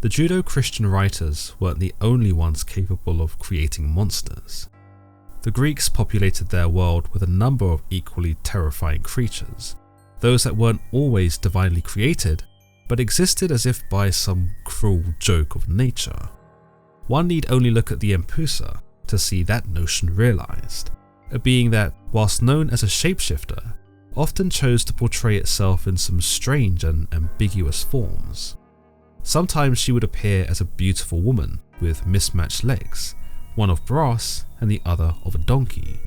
the Juedo-Christian writers weren't the only ones capable of creating monsters. The Greeks populated their world with a number of equally terrifying creatures, those that weren't always divinely created, but existed as if by some cruel joke of nature. One need only look at the Empusa to see that notion realized, a being that, whilst known as a shapeshifter, often chose to portray itself in some strange and ambiguous forms. Sometimes she would appear as a beautiful woman with mismatched legs, one of brass and the other of a donkey.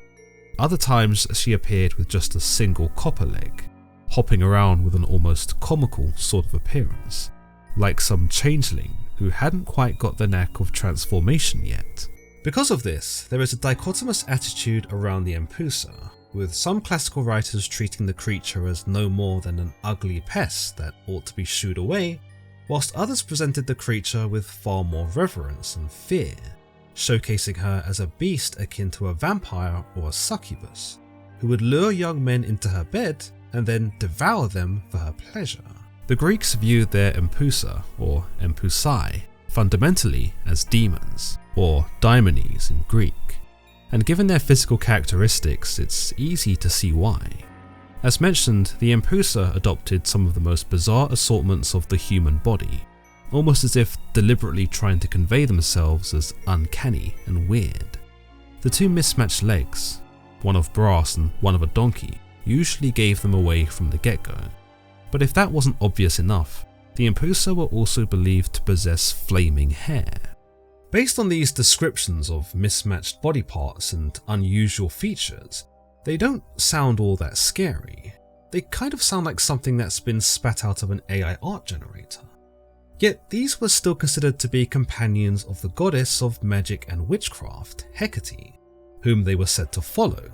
Other times she appeared with just a single copper leg, hopping around with an almost comical sort of appearance, like some changeling who hadn't quite got the knack of transformation yet. Because of this, there is a dichotomous attitude around the Empusa, with some classical writers treating the creature as no more than an ugly pest that ought to be shooed away, whilst others presented the creature with far more reverence and fear, showcasing her as a beast akin to a vampire or a succubus, who would lure young men into her bed and then devour them for her pleasure. The Greeks viewed their Empusa, or Empusai, fundamentally as demons, or daimones in Greek, and given their physical characteristics, it's easy to see why. As mentioned, the Empusa adopted some of the most bizarre assortments of the human body, almost as if deliberately trying to convey themselves as uncanny and weird. The two mismatched legs, one of brass and one of a donkey, usually gave them away from the get-go. But if that wasn't obvious enough, the Empusa were also believed to possess flaming hair. Based on these descriptions of mismatched body parts and unusual features, they don't sound all that scary. They kind of sound like something that's been spat out of an AI art generator. Yet these were still considered to be companions of the goddess of magic and witchcraft, Hecate, whom they were said to follow,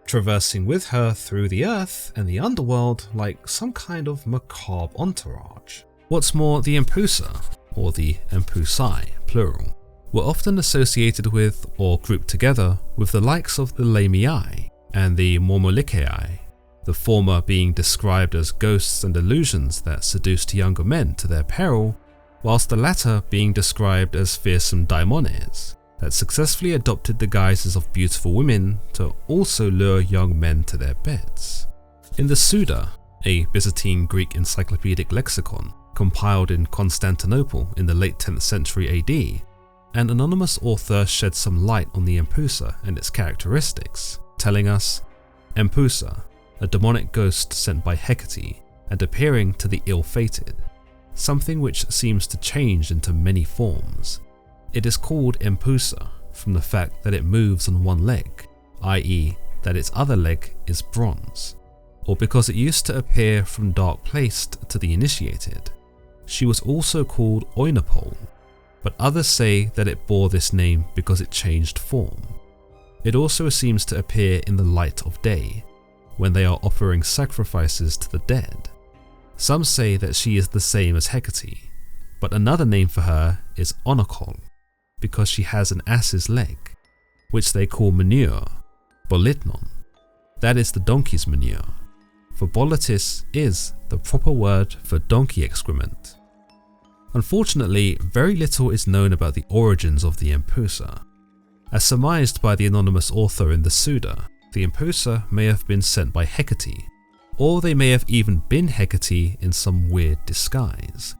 traversing with her through the earth and the underworld like some kind of macabre entourage. What's more, the Empusa, or the Empusai, plural, were often associated with or grouped together with the likes of the Lamii and the Mormolikei, the former being described as ghosts and illusions that seduced younger men to their peril, whilst the latter being described as fearsome daimones that successfully adopted the guises of beautiful women to also lure young men to their beds. In the Suda, a Byzantine Greek encyclopedic lexicon compiled in Constantinople in the late 10th century AD, an anonymous author shed some light on the Empusa and its characteristics, telling us, Empusa, a demonic ghost sent by Hecate and appearing to the ill-fated, something which seems to change into many forms. It is called Empusa from the fact that it moves on one leg, i.e. that its other leg is bronze, or because it used to appear from dark placed to the initiated. She was also called Oinopole, but others say that it bore this name because it changed form. It also seems to appear in the light of day, when they are offering sacrifices to the dead. Some say that she is the same as Hecate, but another name for her is Onokol, because she has an ass's leg, which they call manure, bolitnon. That is the donkey's manure, for bolitis is the proper word for donkey excrement. Unfortunately, very little is known about the origins of the Empusa. As surmised by the anonymous author in the Suda, the Empusa may have been sent by Hecate, or they may have even been Hecate in some weird disguise.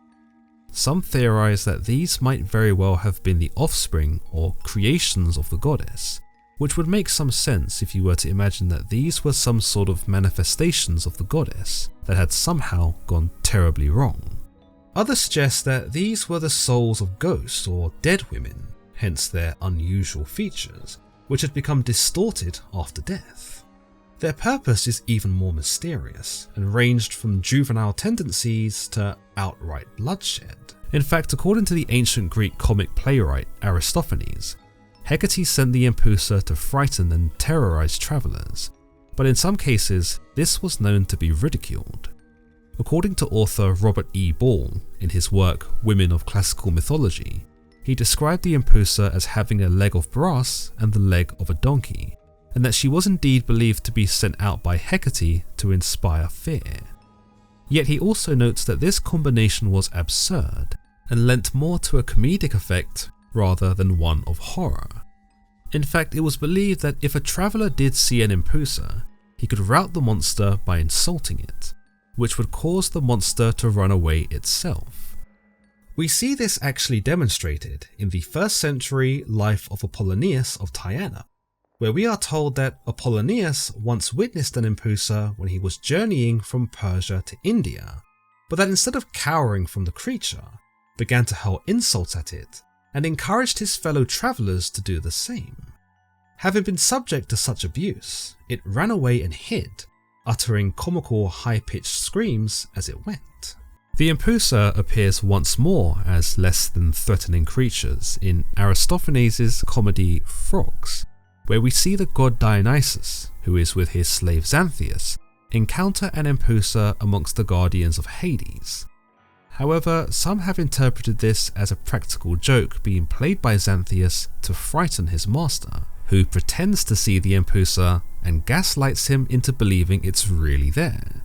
Some theorize that these might very well have been the offspring or creations of the goddess, which would make some sense if you were to imagine that these were some sort of manifestations of the goddess that had somehow gone terribly wrong. Others suggest that these were the souls of ghosts or dead women, hence their unusual features, which had become distorted after death. Their purpose is even more mysterious and ranged from juvenile tendencies to outright bloodshed. In fact, according to the ancient Greek comic playwright Aristophanes, Hecate sent the Empusa to frighten and terrorize travelers, but in some cases this was known to be ridiculed. According to author Robert E. Ball in his work Women of Classical Mythology, he described the Empusa as having a leg of brass and the leg of a donkey, and that she was indeed believed to be sent out by Hecate to inspire fear. Yet he also notes that this combination was absurd, and lent more to a comedic effect rather than one of horror. In fact, it was believed that if a traveller did see an Empusa, he could rout the monster by insulting it, which would cause the monster to run away itself. We see this actually demonstrated in the 1st century life of Apollonius of Tyana, where we are told that Apollonius once witnessed an Empusa when he was journeying from Persia to India, but that instead of cowering from the creature, began to hurl insults at it and encouraged his fellow travellers to do the same. Having been subject to such abuse, it ran away and hid, uttering comical high-pitched screams as it went. The Empusa appears once more as less than threatening creatures in Aristophanes' comedy Frogs, where we see the god Dionysus, who is with his slave Xanthias, encounter an Empusa amongst the guardians of Hades. However, some have interpreted this as a practical joke being played by Xanthias to frighten his master, who pretends to see the Empusa and gaslights him into believing it's really there.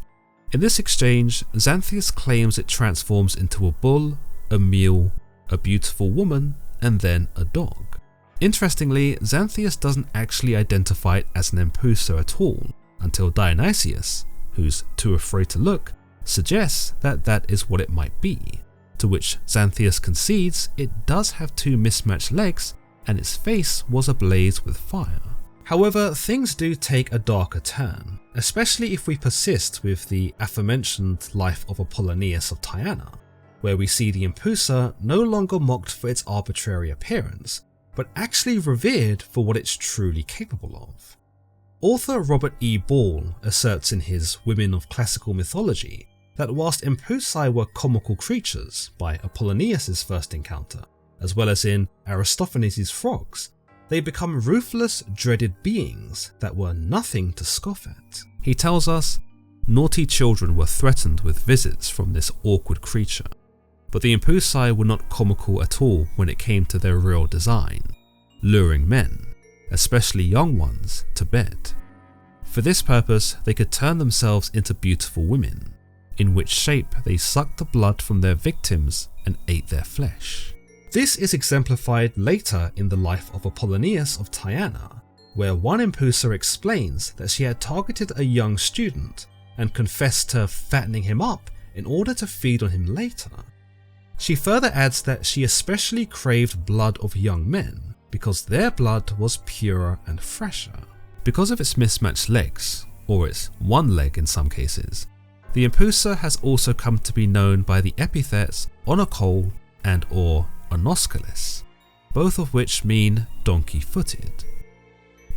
In this exchange, Xanthias claims it transforms into a bull, a mule, a beautiful woman, and then a dog. Interestingly, Xanthias doesn't actually identify it as an Empusa at all, until Dionysius, who's too afraid to look, suggests that that is what it might be, to which Xanthias concedes it does have 2 mismatched legs and its face was ablaze with fire. However, things do take a darker turn, especially if we persist with the aforementioned life of Apollonius of Tyana, where we see the Empusa no longer mocked for its arbitrary appearance, but actually revered for what it's truly capable of. Author Robert E. Ball asserts in his Women of Classical Mythology that whilst Empusae were comical creatures by Apollonius' first encounter, as well as in Aristophanes' Frogs, they become ruthless, dreaded beings that were nothing to scoff at. He tells us, naughty children were threatened with visits from this awkward creature, but the Empusae were not comical at all when it came to their real design, luring men, especially young ones, to bed. For this purpose, they could turn themselves into beautiful women, in which shape they sucked the blood from their victims and ate their flesh. This is exemplified later in the life of Apollonius of Tyana, where one Empusa explains that she had targeted a young student and confessed to fattening him up in order to feed on him later. She further adds that she especially craved blood of young men because their blood was purer and fresher. Because of its mismatched legs, or its one leg in some cases, the Empusa has also come to be known by the epithets Onoskelis and or Onoskelis, both of which mean donkey-footed.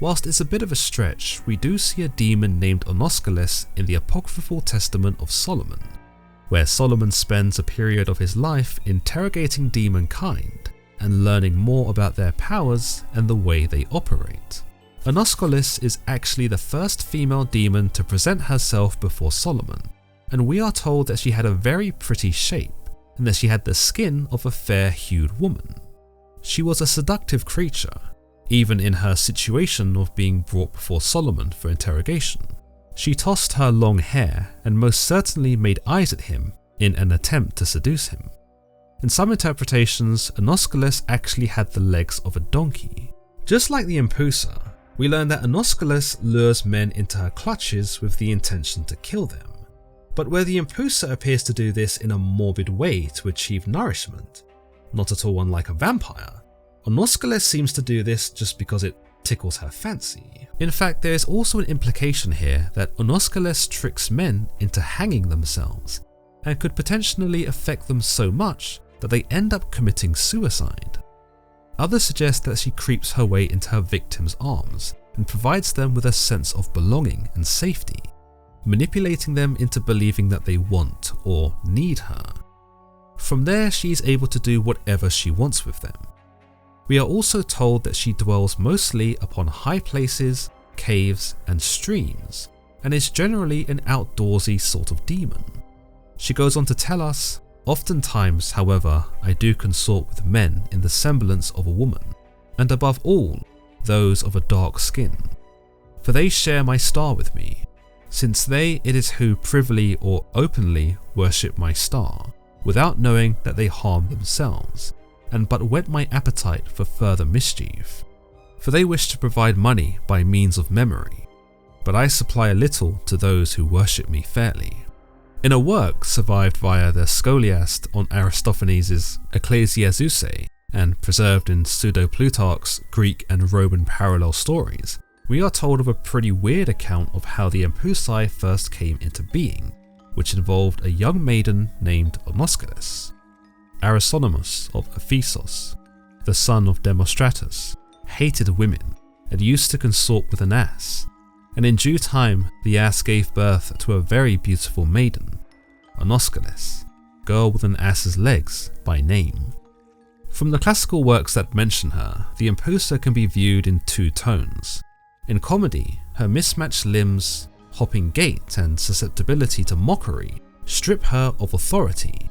Whilst it's a bit of a stretch, we do see a demon named Onoskelis in the apocryphal testament of Solomon, where Solomon spends a period of his life interrogating demonkind and learning more about their powers and the way they operate. Onoskelis is actually the first female demon to present herself before Solomon, and we are told that she had a very pretty shape and that she had the skin of a fair-hued woman. She was a seductive creature, even in her situation of being brought before Solomon for interrogation. She tossed her long hair and most certainly made eyes at him in an attempt to seduce him. In some interpretations, Onoskelis actually had the legs of a donkey. Just like the Empusa, we learn that Onoskelis lures men into her clutches with the intention to kill them. But where the Empusa appears to do this in a morbid way to achieve nourishment, not at all unlike a vampire, Onoskelis seems to do this just because it tickles her fancy. In fact, there is also an implication here that Onoskelis tricks men into hanging themselves and could potentially affect them so much that they end up committing suicide. Others suggest that she creeps her way into her victims' arms and provides them with a sense of belonging and safety, manipulating them into believing that they want or need her. From there, she is able to do whatever she wants with them. We are also told that she dwells mostly upon high places, caves, and streams, and is generally an outdoorsy sort of demon. She goes on to tell us, oftentimes, however, I do consort with men in the semblance of a woman, and above all, those of a dark skin. For they share my star with me, since they it is who privily or openly worship my star, without knowing that they harm themselves, and but whet my appetite for further mischief. For they wish to provide money by means of memory, but I supply a little to those who worship me fairly. In a work survived via the scholiast on Aristophanes' Ecclesiazusae and preserved in pseudo-Plutarch's Greek and Roman parallel stories, we are told of a pretty weird account of how the Empusae first came into being, which involved a young maiden named Onoskelis. Arisonymus of Ephesus, the son of Demostratus, hated women and used to consort with an ass, and in due time the ass gave birth to a very beautiful maiden, Onoskelis, girl with an ass's legs by name. From the classical works that mention her, the Empusa can be viewed in two tones. In comedy, her mismatched limbs, hopping gait, and susceptibility to mockery strip her of authority.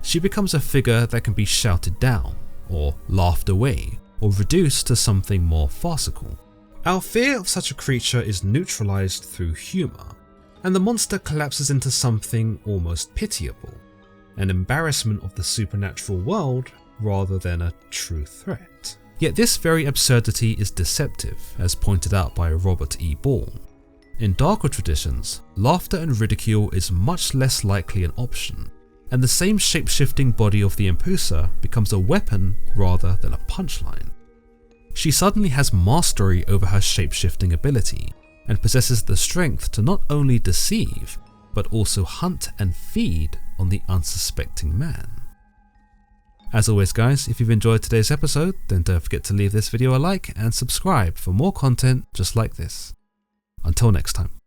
She becomes a figure that can be shouted down, or laughed away, or reduced to something more farcical. Our fear of such a creature is neutralized through humor, and the monster collapses into something almost pitiable, an embarrassment of the supernatural world rather than a true threat. Yet this very absurdity is deceptive, as pointed out by Robert E. Ball. In darker traditions, laughter and ridicule is much less likely an option, and the same shape-shifting body of the Empusa becomes a weapon rather than a punchline. She suddenly has mastery over her shape-shifting ability, and possesses the strength to not only deceive, but also hunt and feed on the unsuspecting man. As always guys, if you've enjoyed today's episode, then don't forget to leave this video a like and subscribe for more content just like this. Until next time.